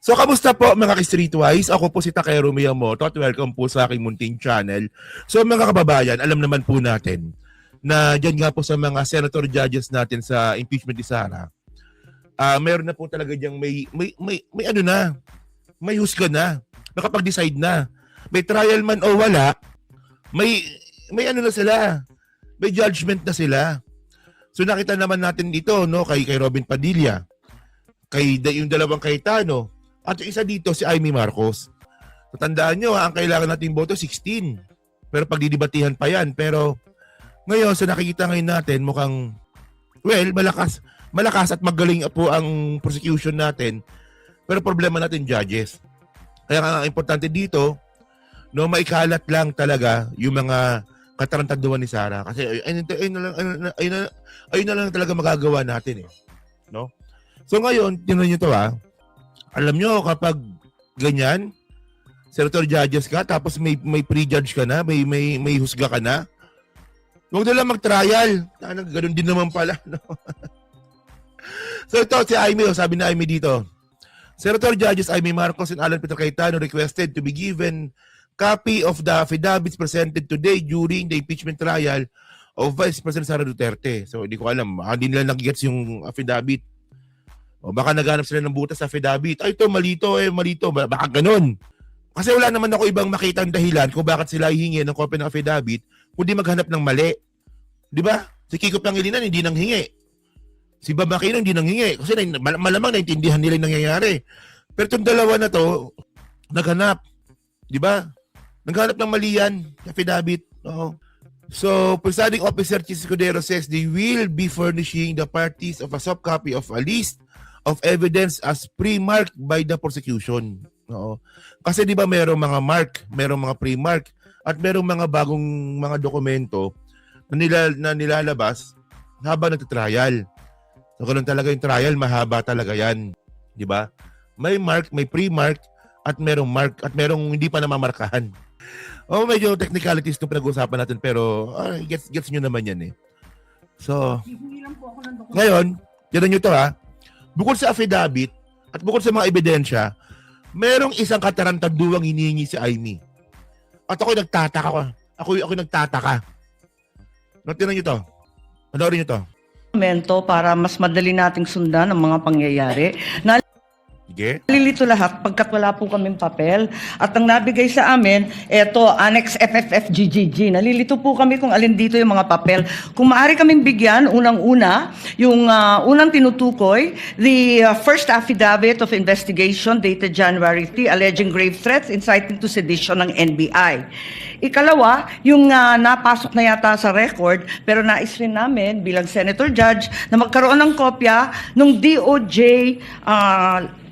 So, kamusta po mga ka-Streetwise? Ako po si Takero Miyamoto at welcome po sa aking munting channel. So, mga kababayan, alam naman po natin na dyan nga po sa mga senator judges natin sa impeachment ni Sara, meron na po talaga diyang may ano na, may husga na, nakapag-decide na. May trial man o wala, may ano na sila, may judgment na sila. So, nakita naman natin dito, no, kay Robin Padilla, yung dalawang Cayetano, at yung isa dito, si Amy Marcos. So, tandaan nyo, ang kailangan natin boto, 16. Pero pagdidibatihan pa yan. Pero ngayon, sa nakikita ngayon natin, mukhang, well, malakas at magaling po ang prosecution natin. Pero problema natin, judges. Kaya ang importante dito, no, maikalat lang talaga yung mga katarantaduhan ni Sara. Kasi ayun na lang talaga magagawa natin. No? So ngayon, tinan nyo to alam nyo, kapag ganyan, senator judges ka, tapos may pre-judge ka na, may husga ka na, huwag na lang mag-trial. Ganun din naman pala. No? So ito, si Amy, sabi na Amy dito, Senator Judges Amy Marcos and Alan Peter Cayetano requested to be given copy of the affidavits presented today during the impeachment trial of Vice President Sara Duterte. So hindi ko alam, hindi nila nag-gets yung affidavit. O baka naghanap sila ng butas sa affidavit. Ay, ito, malito. Baka ganun. Kasi wala naman ako ibang makitang dahilan kung bakit sila hihingi ng copy ng affidavit kundi maghanap ng mali. Di ba? Si Kiko Pangilinan hindi nang hingi. Si Bob Aquino hindi nang hingi. Kasi malamang naintindihan nila yung nangyayari. Pero itong dalawa na to, naghanap. Di ba? Naghanap ng mali yan. Affidavit. Oo. So, Presiding Officer Chis Escudero says they will be furnishing the parties of a soft copy of a list of evidence as pre-marked by the prosecution. Oo. Kasi di ba merong mga mark, merong mga pre-mark, at merong mga bagong mga dokumento na nilalabas habang nagtitrial. So, ganun talaga yung trial, mahaba talaga yan. Di ba? May mark, may pre-mark, at merong mark, at merong hindi pa namamarkahan. Medyo technicalities itong pinag-uusapan natin, pero gets nyo naman yan eh. So, ngayon, tinan nyo ito bukod sa affidavit at bukod sa mga ebidensya, merong isang katarantaduang hinihingi si Amy. At ako'y nagtataka. Ako'y nagtataka. Tinan nyo ito. Panoorin nyo ito. Para mas madali nating sundan ang mga pangyayari. Sige. Nalilito lahat pagkat wala po kaming papel at ang nabigay sa amin, eto, Annex FFFGGG. Nalilito po kami kung alin dito yung mga papel. Kung maaari kaming bigyan, unang-una, yung unang tinutukoy, the first affidavit of investigation dated January 3 alleging grave threats inciting to sedition ng NBI. Ikalawa, yung napasok na yata sa record, pero nais rin namin bilang Senator Judge na magkaroon ng kopya ng DOJ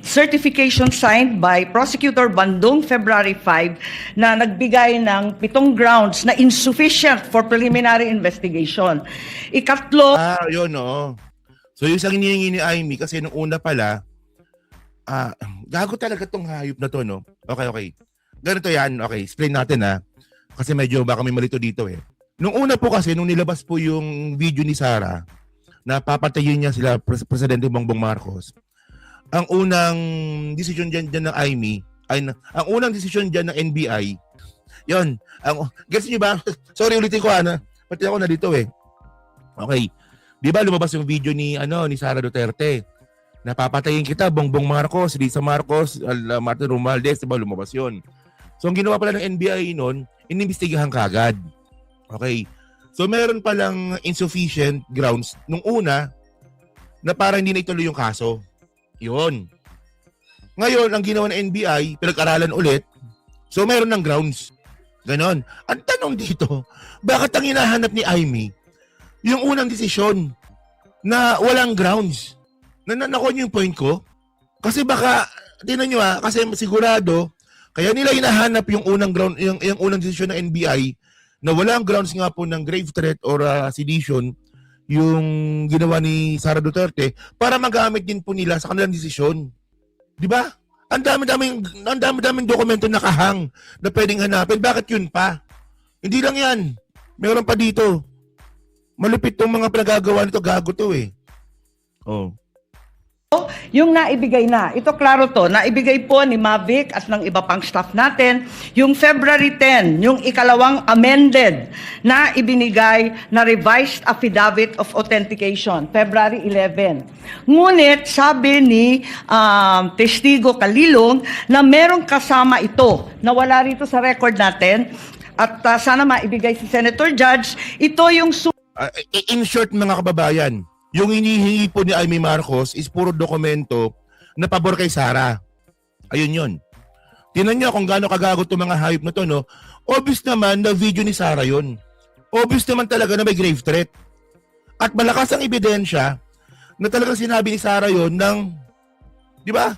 certification signed by Prosecutor Bandung February 5 na nagbigay ng 7 grounds na insufficient for preliminary investigation. Ikatlo... Yun So yung isang hinihingi ni Amy kasi nung una pala, gago talaga tong hayop na to, no? Okay. Ganito yan. Okay, explain natin Kasi medyo baka may malito dito eh. Nung una po kasi, nung nilabas po yung video ni Sara, na papatayin niya sila Presidente Bongbong Marcos, ang unang desisyon dyan ng Amy, ang unang desisyon dyan ng NBI, yun, gets niyo ba? Sorry, ulitin ko pati ako na dito eh. Okay. Di ba lumabas yung video ni Sara Duterte? Napapatayin kita, Bongbong Marcos, Lisa Marcos, Martin Romualdez, di ba lumabas yun? So, ang ginawa pala ng NBI noon, inimbestigahan kagad. Okay. So, meron palang insufficient grounds nung una na para hindi na ituloy yung kaso. Yun. Ngayon, ang ginawa ng NBI, pinag-aralan ulit. So, meron ng grounds. Ganon. Ang tanong dito, bakit ang hinahanap ni Amy yung unang desisyon na walang grounds? Nakuha niyo yung point ko? Kasi baka, tinan nyo kasi sigurado, kaya nila hinahanap yung unang ground, yung unang desisyon ng NBI na walang grounds nga po ng grave threat or sedition yung ginawa ni Sara Duterte para magamit din po nila sa kanilang desisyon. Di ba? Ang dami-daming dokumento nakahang na pwedeng hanapin. Bakit yun pa? Hindi lang yan. Meron pa dito. Malupit tong mga pinagagawa nito. Gago to eh. Yung naibigay na, ito klaro to, naibigay po ni Mavic at ng iba pang staff natin, yung February 10, yung ikalawang amended na ibinigay na revised affidavit of authentication, February 11. Ngunit sabi ni Testigo Kalilong na merong kasama ito, na wala rito sa record natin, at sana maibigay si Senator Judge, ito yung In short mga kababayan, yung hinihingi po ni Amy Marcos is puro dokumento na pabor kay Sara. Ayun yun. Tingnan nyo kung gaano kagagot itong mga hayop na to, no? Obvious naman na video ni Sara yun. Obvious naman talaga na may grave threat. At malakas ang ebidensya na talagang sinabi ni Sara yun ng, di ba?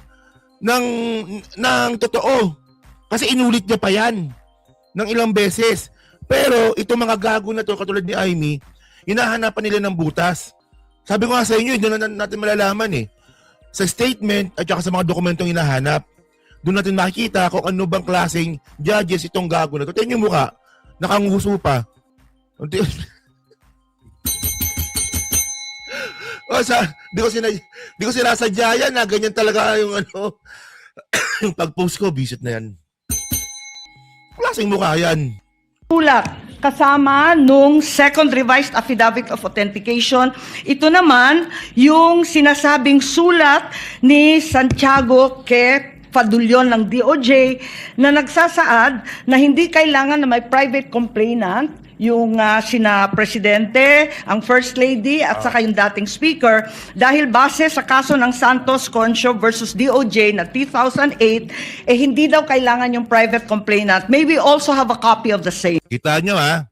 Ng totoo. Kasi inulit niya pa yan ng ilang beses. Pero itong mga gago na to, katulad ni Amy, hinahanapan nila ng butas. Sabi ko nga sa inyo, doon na natin malalaman eh. Sa statement at saka sa mga dokumentong hinahanap, doon natin makikita kung ano bang klaseng judges itong gago na ito. Tingnan yung mukha, nakanguso pa. Di ko sinasadya yan na ganyan talaga yung ano, yung pag-post ko, visit na yan. Klaseng mukha yan. sulat kasama nung second revised affidavit of authentication. Ito naman yung sinasabing sulat ni Santiago kay Fadulyon ng DOJ na nagsasaad na hindi kailangan na may private complainant yung sina Presidente, ang First Lady at saka yung dating Speaker dahil base sa kaso ng Santos Concho versus DOJ na 2008, hindi daw kailangan yung private complainant. May we also have a copy of the same. Kita nyo ha?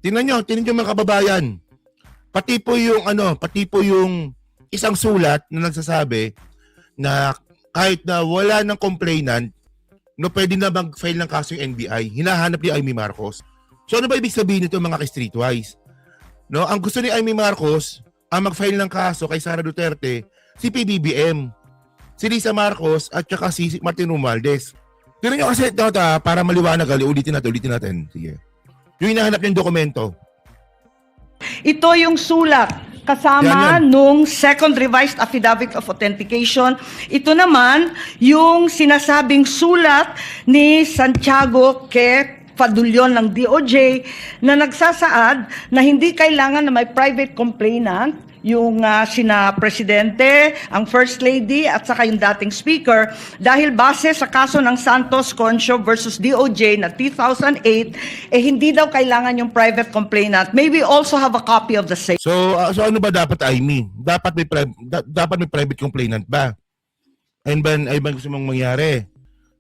Tingnan nyo mga kababayan. Pati po yung isang sulat na nagsasabi na kahit na wala ng complainant, no, pwede na mag-file ng kaso yung NBI. Hinahanap ni Amy Marcos. So ano ba ibig sabihin nito mga ka-streetwise? No, ang gusto ni Amy Marcos, ang mag-file ng kaso kay Sara Duterte, si PBBM, si Lisa Marcos at saka si Martin Romualdez. Tignan nyo kasi ito, para maliwanag, ulitin natin. Sige. Yung hinahanap yung dokumento. Ito yung sulat kasama Yan. nung second revised affidavit of authentication. Ito naman yung sinasabing sulat ni Santiago kay Fadulyon ng DOJ na nagsasaad na hindi kailangan na may private complainant yung sina Presidente, ang First Lady at saka yung dating Speaker dahil base sa kaso ng Santos Concho versus DOJ na 2008, hindi daw kailangan yung private complainant. May we also have a copy of the same. So ano ba dapat, Amy? Dapat may private complainant ba? Ayun ba gusto mong mangyari?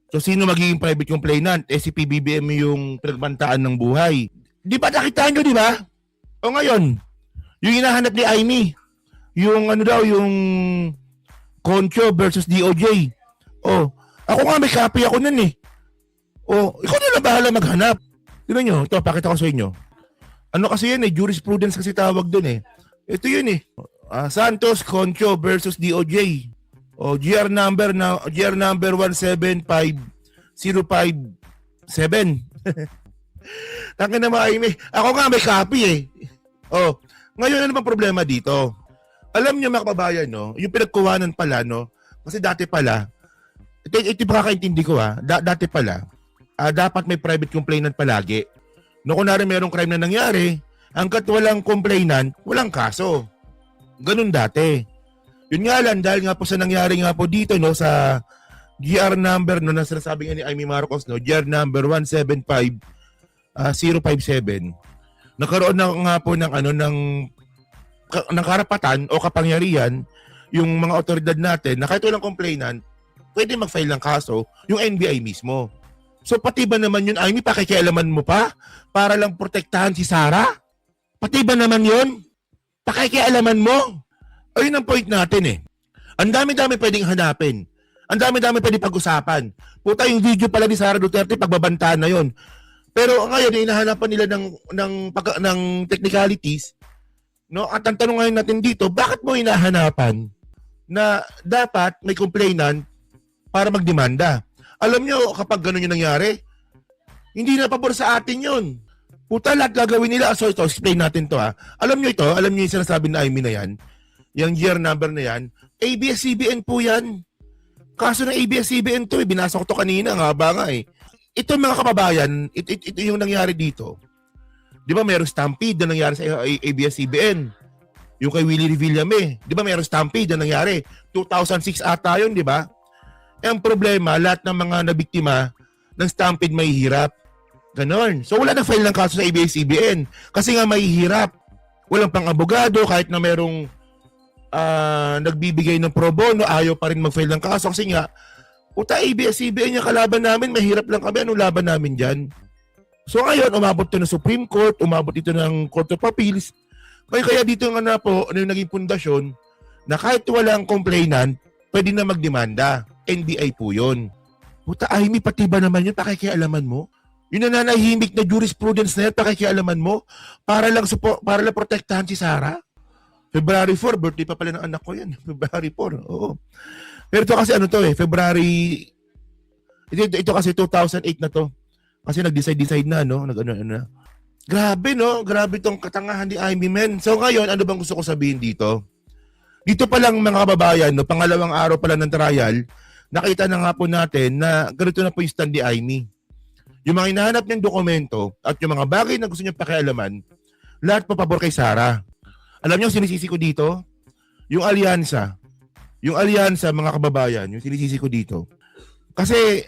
So sino magiging private complainant? Si PBBM yung pinagbantaan ng buhay. Di ba nakita nyo, di ba? O ngayon, yung hinahanap ni Amy, yung yung Concho versus DOJ. Ako nga may copy ako nun eh. Ikaw na lang bahala maghanap. Tignan nyo, ito, pakita ko sa inyo. Ano kasi yan jurisprudence kasi tawag dun eh. Ito yun eh. Santos Concho versus DOJ. GR number 175057. Tangin na Amy. Ako nga may copy eh. Ngayon ano bang problema dito? Alam niyo mga kababayan, no, yung pinagkuhanan pala, no, kasi dati pala, ito makakaintindi ko dati pala, dapat may private complainant palagi. No, kunwari merong crime na nangyari, hanggat walang complainant, walang kaso. Ganun dati. Yun nga lang, dahil nga po sa nangyari nga po dito, no, sa GR number, no, na sinasabi nga ni Amy Marcos, no, GR number 175057, nagkaroon na nga po ng karapatan o kapangyarihan yung mga otoridad natin na kahit walang complainant, pwede mag-file ng kaso yung NBI mismo. So pati ba naman yun, Amy, pakikialaman mo pa para lang protektahan si Sara? Pati ba naman yun? Pakikialaman mo? Ayun ang point natin eh. Ang dami-dami pwedeng hanapin. Ang dami-dami pwedeng pag-usapan. Puta, yung video pala ni Sara Duterte, pagbabantaan na yun. Pero ngayon, hinahanapan nila ng technicalities. No? At ang tanong ngayon natin dito, bakit mo hinahanapan na dapat may complainant para magdemanda? Alam nyo, kapag gano'n yung nangyari, hindi na pabor sa atin yun. Puta, lahat gagawin nila. So ito, explain natin to Alam nyo yung sinasabi na Amy na yan, yung year number na yan, ABS-CBN po yan. Kaso ng ABS-CBN to, binasa ko to kanina, nga ba nga eh. Ito mga kababayan, ito yung nangyari dito. Di ba mayroong stampede na nangyari sa ABS-CBN? Yung kay Willie Revillame. Di ba mayroong stampede na nangyari? 2006 ata yun, di ba? Ang problema, lahat ng mga nabiktima ng stampede may hirap. Ganon. So wala na file ng kaso sa ABS-CBN. Kasi nga may hirap. Walang pang-abogado, kahit na mayroong nagbibigay ng pro bono, ayaw pa rin mag-file ng kaso. Kasi nga, puta ABS-CBN yung kalaban namin, mahirap lang kami. Anong laban namin dyan? So ngayon, umabot ito ng Supreme Court, umabot ito ng Court of Appeals. Kaya dito nga na po, ano yung naging pundasyon, na kahit walang complainant, pwede na magdemanda. NBI po yun. Puta, ay, may pati ba naman yun? Pakikialaman mo? Yung nananahimik na jurisprudence na yan, pakikialaman mo? Para lang protektahan si Sarah? February 4, birthday pa pala ng anak ko yan. February 4, oo. Pero ito kasi ano to eh, February, ito kasi 2008 na to. Kasi nag-decide na, no? Nag-ano. Grabe, no? Grabe tong katangahan ni Amy, men. So ngayon, ano bang gusto ko sabihin dito? Dito pa lang mga kababayan, no? Pangalawang araw pa lang ng trial, nakita na nga po natin na ganito na po yung stand ni Amy. Yung mga hinahanap niyang dokumento at yung mga bagay na gusto niya pakialaman, lahat papabor kay Sarah. Alam niyo, sinisisi ko dito, yung alyansa. Yung alyansa, mga kababayan, yung sinisisi ko dito. Kasi,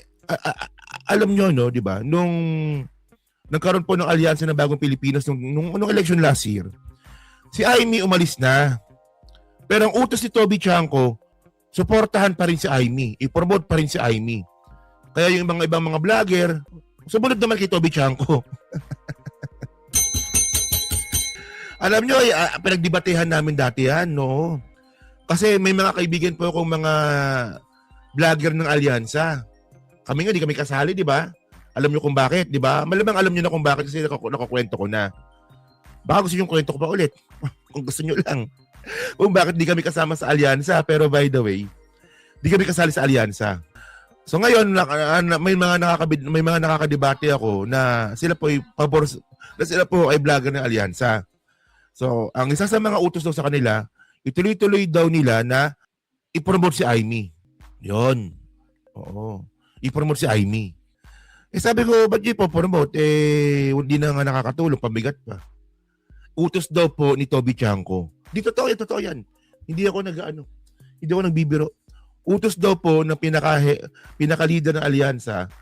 alam niyo, no, di ba, nung nagkaroon po ng alyansa ng Bagong Pilipinas nung election last year, si Amy umalis na. Pero ang utos ni Toby Chanco, suportahan pa rin si Amy. I-promote pa rin si Amy. Kaya yung mga ibang mga vlogger, sumunod naman kay Toby Chanco. Alam nyo, pinagdebatehan namin dati yan, no? Kasi may mga kaibigan po akong mga vlogger ng alyansa. Kami nga, di kami kasali, di ba? Alam nyo kung bakit, di ba? Malamang alam nyo na kung bakit kasi nakakwento ko na. Baka gusto nyo kwento ko pa ulit. Kung gusto nyo lang. Kung bakit di kami kasama sa alyansa. Pero by the way, di kami kasali sa alyansa. So ngayon, may mga nakakadebate ako na sila po ay pabor, na sila po ay vlogger ng alyansa. So, ang isa sa mga utos daw sa kanila, ituloy-tuloy daw nila na i-promote si Amy. Yon. Oo. I-promote si Amy. Sabi ko, ba't di po promote? Hindi na nga nakakatulong, pabigat pa. Utos daw po ni Toby Chanco. Di totoo yan. Hindi ako nagbibiro. Utos daw po ng pinaka-leader ng alyansa.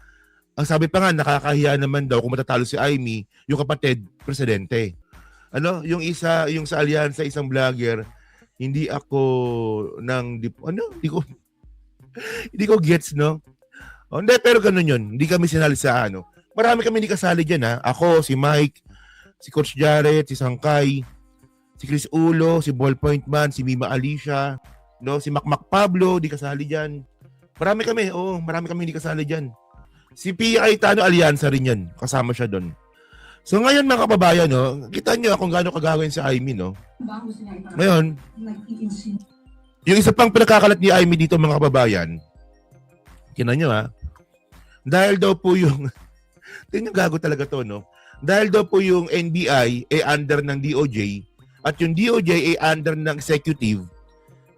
Ang sabi pa nga, nakakahiya naman daw kung matatalo si Amy, yung kapatid, presidente. Ano, yung sa alyansa, isang vlogger, hindi ko gets, no? Hindi, pero ganun yun. Hindi kami sinali sa ano. Marami kami hindi kasali dyan, ha? Ako, si Mike, si Coach Jared, si Sangkay, si Chris Ulo, si Ballpoint Man, si Mima Alicia, no? Si Macmac Pablo, di kasali dyan. Marami kami hindi kasali dyan. Si Pia Cayetano, alyansa rin yan. Kasama siya doon. So ngayon mga kababayan, no, kita nyo kung gaano kagawin si Amy, no? Ngayon, yung isa pang pinakakalat ni Amy dito mga kababayan, kinan nyo ha, dahil daw po yung, tingnan gago talaga to, no? Dahil daw po yung NBI ay under ng DOJ at yung DOJ ay under ng executive,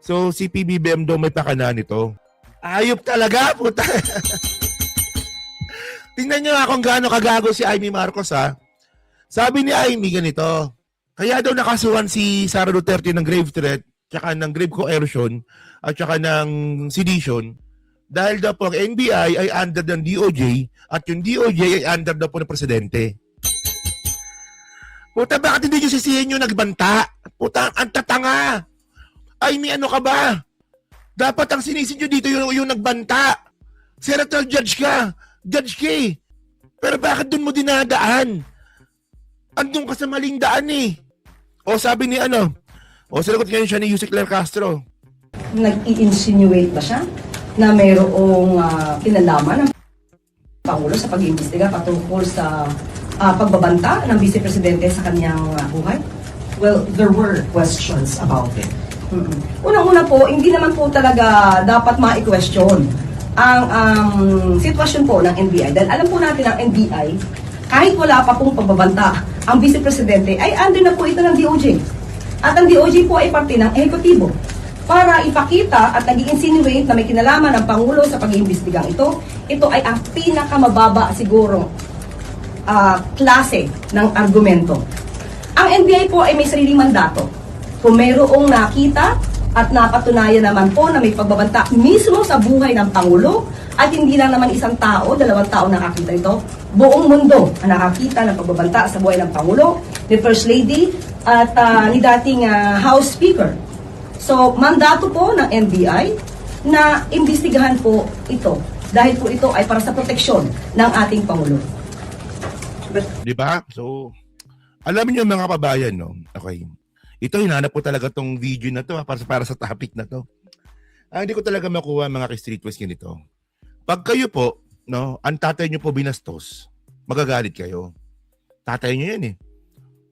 so si PBBM daw may pakana nito. Ayop talaga, puta! Tingnan nyo kung gaano kagago si Amy Marcos, ha? Sabi ni Amy ganito, kaya daw nakasuhan si Sara Duterte ng grave threat, tsaka ng grave coercion, at tsaka ng sedition, dahil daw po ang NBI ay under ng DOJ, at yung DOJ ay under daw po ng presidente. Puta, bakit hindi nyo sisihin yung nagbanta? Puta, ang tatanga! Amy, ano ka ba? Dapat ang sinisin nyo dito yung nagbanta. Senator Judge ka. Judge ka eh. Pero bakit dun mo dinadaan? Andun ka sa maling daan eh. O sabi ni sinagot ngayon siya ni Yusek Ler Castro. Nag-i-insinuate ba siya na mayroong kinalaman ng Pangulo sa pag-iimbestiga patungkol sa pagbabanta ng Vice Presidente sa kanyang buhay? Well, there were questions about it. Unang-una po, hindi naman po talaga dapat ma-question ang sitwasyon po ng NBI. Dahil alam po natin ang NBI, kahit wala pa pong pagbabanta, ang Vice Presidente ay under na po ito ng DOJ. At ang DOJ po ay parte ng ehekutibo. para ipakita at nag-insinuate na may kinalaman ng Pangulo sa pag-iimbestigang ito. Ito ay ang pinakamababa siguro klase ng argumento. Ang NBI po ay may sariling mandato. Kung mayroong nakita at napatunayan naman po na may pagbabanta mismo sa buhay ng Pangulo, at hindi lang naman isang tao, 2 tao nakakita ito, buong mundo ang nakakita ng pagbabanta sa buhay ng Pangulo, ni First Lady at ni dating House Speaker. So, mandato po ng NBI na imbestigahan po ito dahil po ito ay para sa proteksyon ng ating Pangulo. Di ba? So, alam niyo mga kababayan, no? Okay. Ito, hinanap ko talaga tong video na to para sa topic na to. Hindi ko talaga makuha mga ka-streetwise ganito. Pag kayo po, no, ang tatay niyo po binastos, magagalit kayo. Tatay niyo yan eh.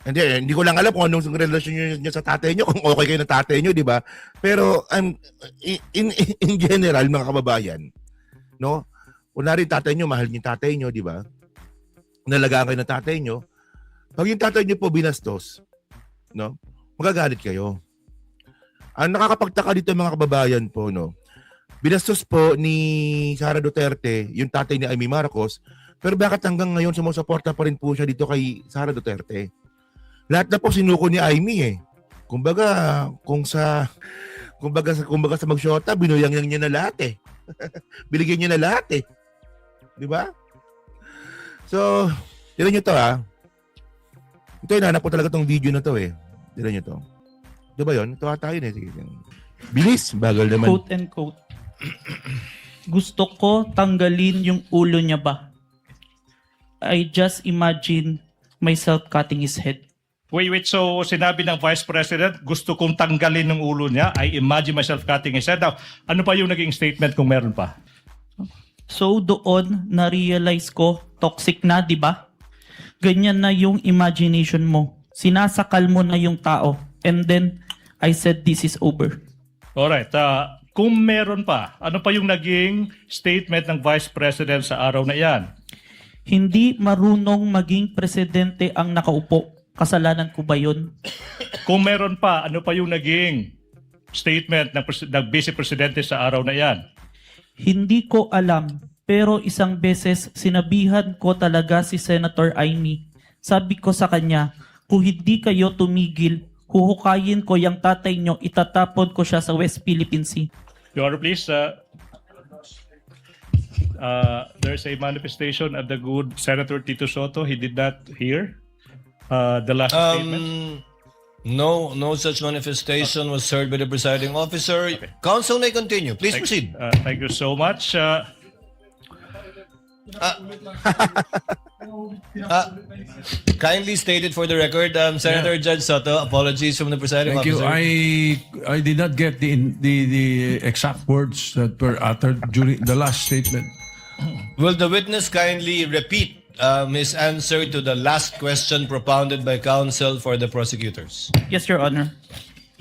Hindi ko lang alam kung anong relasyon niyo sa tatay niyo, kung okay kayo ng tatay niyo, di ba? Pero in general, mga kababayan, no? Kunwari tatay niyo, mahal niyo yung tatay niyo, di ba? Nalagaan kayo ng tatay nyo, pag yung tatay nyo po binastos, no, magagalit kayo. Ang nakakapagtaka dito mga kababayan po, no, binastos po ni Sara Duterte, yung tatay ni Amy Marcos, pero bakit hanggang ngayon sumusuporta pa rin po siya dito kay Sara Duterte? Lahat na po sinuko ni Amy eh. Kumbaga sa magsyota, binuyang niya na lahat eh. Binigyan niya na lahat eh. Di ba? So, tira nyo to Ito, hinanap ko talaga tong video na to eh. Tira nyo to. Di ba yun? Ito ata yun eh. Sige. Bilis, bagal naman. Quote and quote. Gusto ko tanggalin yung ulo niya ba? I just imagine myself cutting his head. Wait. So, sinabi ng Vice President, gusto kong tanggalin ng ulo niya. I imagine myself cutting his head. Now, ano pa yung naging statement kung meron pa? So doon, na-realize ko, toxic na, di ba? Ganyan na yung imagination mo. Sinasakal mo na yung tao. And then, I said, this is over. Alright. Kung meron pa, ano pa yung naging statement ng Vice President sa araw na iyan? Hindi marunong maging presidente ang nakaupo. Kasalanan ko ba yun? Kung meron pa, ano pa yung naging statement ng Vice Presidente sa araw na iyan? Hindi ko alam, pero isang beses sinabihan ko talaga si Senator Amy. Sabi ko sa kanya, kung hindi kayo tumigil, huhukayin ko yung tatay nyo, itatapon ko siya sa West Philippine Sea. Your Honor, please. There's a manifestation of the good Senator Tito Soto. He did not hear the last statement. No such manifestation was heard by the presiding officer. Okay. Council may continue. Please proceed. Thank you so much. Kindly stated for the record, Senator Judge Soto. Apologies from the presiding Thank you. officer. I did not get the exact words that were uttered during the last statement. Will the witness kindly repeat his answer to the last question propounded by counsel for the prosecutors? Yes, Your Honor.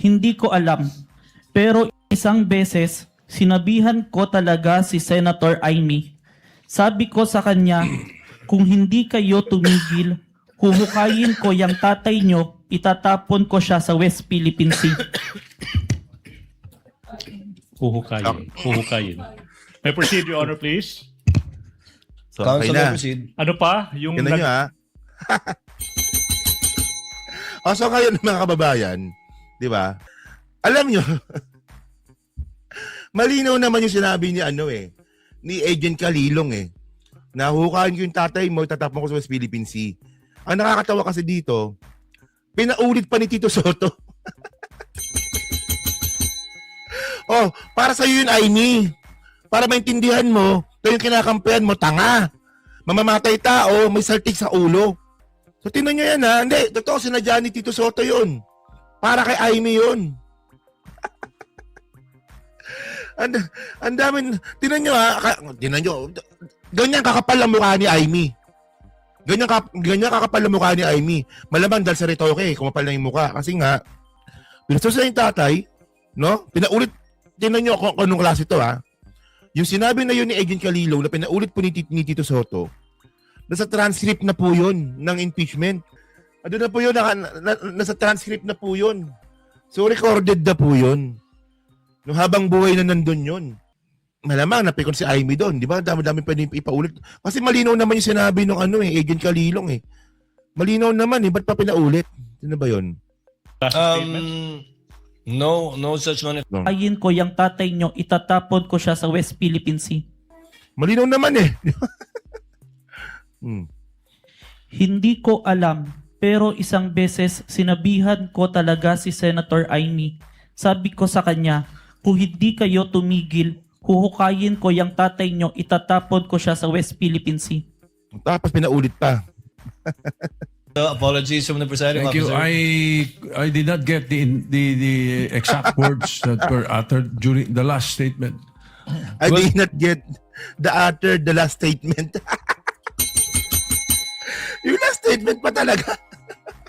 Hindi ko alam, pero isang beses sinabihan ko talaga si Senator Amy. Sabi ko sa kanya, kung hindi kayo tumigil, huhukayin ko yung tatay nyo, itatapon ko siya sa West Philippine Sea. Huhukayin. May proceed, Your Honor, please. So, Counsel okay may na. proceed. Ano pa? Yung Tignan nyo so ngayon mga kababayan, di ba? Alam nyo, malinaw naman yung sinabi ni ni Agent Calilong nahukain ko yung tatay mo, itatapon ko sa West Philippine Sea. Ang nakakatawa kasi dito, pinaulit pa ni Tito Soto. Para sa'yo yun, Amy. Para maintindihan mo, ito yung kinakampihan mo, tanga. Mamamatay tao, may saltik sa ulo. So, tinan nyo yan Hindi, totoo, sinadya ni Tito Soto yun. Para kay Amy yun. Ang dami, tinan nyo, ganyan kakapal ang mukha ni Amy. Ganyan kakapal ang mukha ni Amy. Malamang dahil sa retoke, kumapal na yung mukha. Kasi nga, pinastos na yung tatay, no? Pinaulit, tinan nyo kung anong klase ito Yung sinabi na yun ni Agent Calilong na pinaulit po ni Tito Soto, nasa transcript na po yun ng impeachment. Ano na po yun, nasa transcript na po yun. So recorded na po yun. Nung habang buhay na nandun yun, malamang napikon si Amy doon, di ba? Dami-dami pwede ipaulit. Kasi malinaw naman yung sinabi ng Agent Kalilong eh. Malinaw naman eh, ba't pa pinaulit? Ano ba yun? Last statement. No such manifestation. Ayin ko yung tatay nyo, itatapon ko siya sa West Philippine Sea. Malinaw naman eh. Hindi ko alam, pero isang beses sinabihan ko talaga si Senator Amy. Sabi ko sa kanya, kung hindi kayo tumigil, huhukayin ko yung tatay nyo, itatapon ko siya sa West Philippine Sea. Tapos pinaulit pa. Apologies from the presiding Thank you. officer. I did not get the exact words that were uttered during the last statement. I did not get the last statement. Yung last statement pa talaga.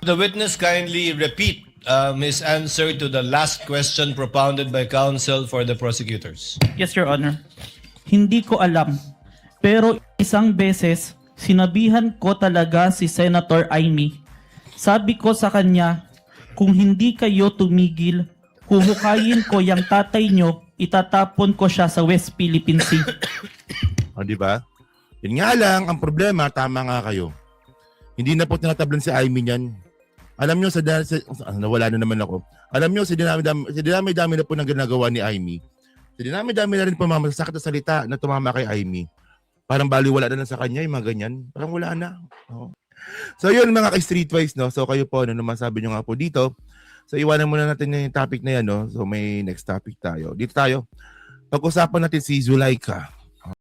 The witness kindly repeat his answer to the last question propounded by counsel for the prosecutors. Yes, Your Honor. Hindi ko alam, pero isang beses sinabihan ko talaga si Senator Amy. Sabi ko sa kanya, kung hindi kayo tumigil, huhukayin ko yung tatay nyo, itatapon ko siya sa West Philippine Sea. O, di ba? Yun nga lang, ang problema, tama nga kayo. Hindi na po tinatablan si Amy niyan. Alam nyo, nawala na naman ako. Alam nyo, sa dinami-dami na po ng ginagawa ni Amy, sa dinami-dami na rin po masasakit na salita na tumama kay Amy. Parang baliwala na lang sa kanya, yung mga ganyan. Parang wala na. Oo. So yun mga ka-streetwise, no? So kayo po, ano masabi nyo nga po dito. So iwanan muna natin yung topic na yan, no? So may next topic tayo. Dito tayo. Pag-usapan natin si Zulaika.